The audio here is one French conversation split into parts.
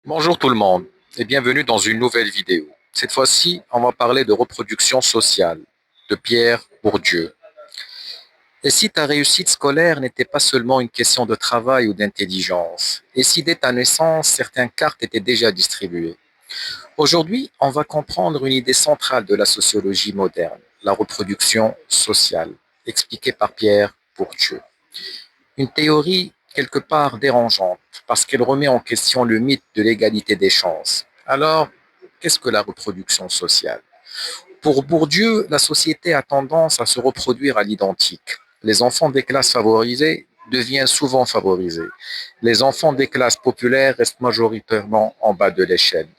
Bonjour tout le monde et bienvenue dans une nouvelle vidéo. Cette fois-ci, on va parler de reproduction sociale de Pierre Bourdieu. Et si ta réussite scolaire n'était pas seulement une question de travail ou d'intelligence, et si dès ta naissance, certaines cartes étaient déjà distribuées. Aujourd'hui, on va comprendre une idée centrale de la sociologie moderne, la reproduction sociale, expliquée par Pierre Bourdieu. Une théorie quelque part dérangeante parce qu'elle remet en question le mythe de l'égalité des chances. Alors, qu'est-ce que la reproduction sociale? Pour Bourdieu, la société a tendance à se reproduire à l'identique. Les enfants des classes favorisées deviennent souvent favorisés. Les enfants des classes populaires restent majoritairement en bas de l'échelle.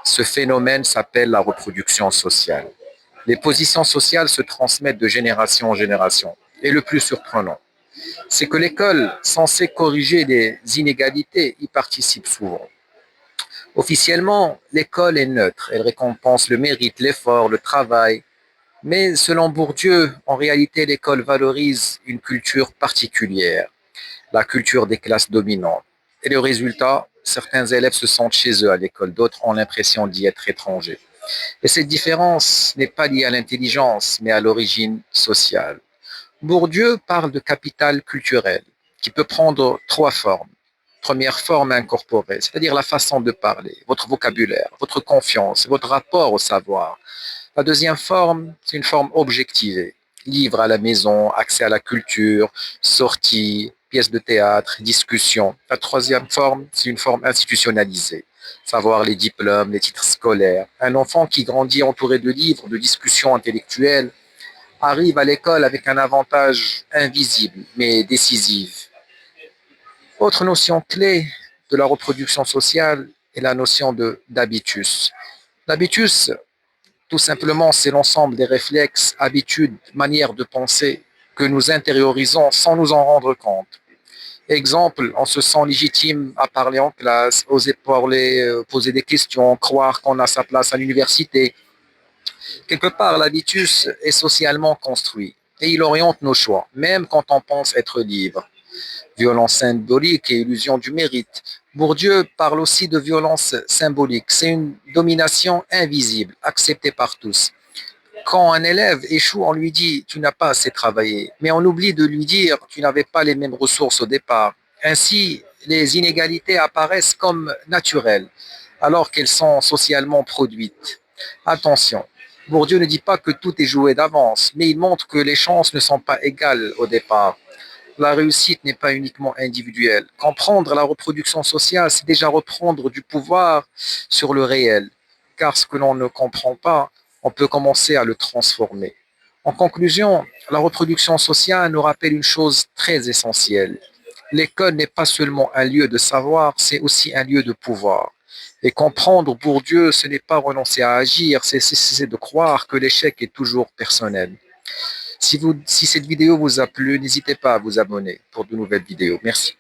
Ce phénomène s'appelle la reproduction sociale. Les positions sociales se transmettent de génération en génération. Et le plus surprenant, c'est que l'école, censée corriger les inégalités, y participe souvent. Officiellement, l'école est neutre. Elle récompense le mérite, l'effort, le travail. Mais selon Bourdieu, en réalité, l'école valorise une culture particulière, la culture des classes dominantes. Et le résultat, certains élèves se sentent chez eux à l'école, d'autres ont l'impression d'y être étrangers. Et cette différence n'est pas liée à l'intelligence, mais à l'origine sociale. Bourdieu parle de capital culturel qui peut prendre trois formes. Première forme incorporée, c'est-à-dire la façon de parler, votre vocabulaire, votre confiance, votre rapport au savoir. La deuxième forme, c'est une forme objectivée. Livres à la maison, accès à la culture, sorties, pièces de théâtre, discussions. La troisième forme, c'est une forme institutionnalisée. Savoir les diplômes, les titres scolaires. Un enfant qui grandit entouré de livres, de discussions intellectuelles, arrive à l'école avec un avantage invisible mais décisif. Autre notion clé de la reproduction sociale est la notion d'habitus. L'habitus, tout simplement, c'est l'ensemble des réflexes, habitudes, manières de penser que nous intériorisons sans nous en rendre compte. Exemple, on se sent légitime à parler en classe, oser parler, poser des questions, croire qu'on a sa place à l'université. Quelque part, l'habitus est socialement construit et il oriente nos choix, même quand on pense être libre. Violence symbolique et illusion du mérite. Bourdieu parle aussi de violence symbolique. C'est une domination invisible, acceptée par tous. Quand un élève échoue, on lui dit tu n'as pas assez travaillé, mais on oublie de lui dire tu n'avais pas les mêmes ressources au départ. Ainsi, les inégalités apparaissent comme naturelles, alors qu'elles sont socialement produites. Attention, Bourdieu ne dit pas que tout est joué d'avance, mais il montre que les chances ne sont pas égales au départ. La réussite n'est pas uniquement individuelle. Comprendre la reproduction sociale, c'est déjà reprendre du pouvoir sur le réel, car ce que l'on ne comprend pas, on peut commencer à le transformer. En conclusion, la reproduction sociale nous rappelle une chose très essentielle. L'école n'est pas seulement un lieu de savoir, c'est aussi un lieu de pouvoir. Et comprendre pour Dieu, ce n'est pas renoncer à agir, c'est cesser de croire que l'échec est toujours personnel. Si cette vidéo vous a plu, n'hésitez pas à vous abonner pour de nouvelles vidéos. Merci.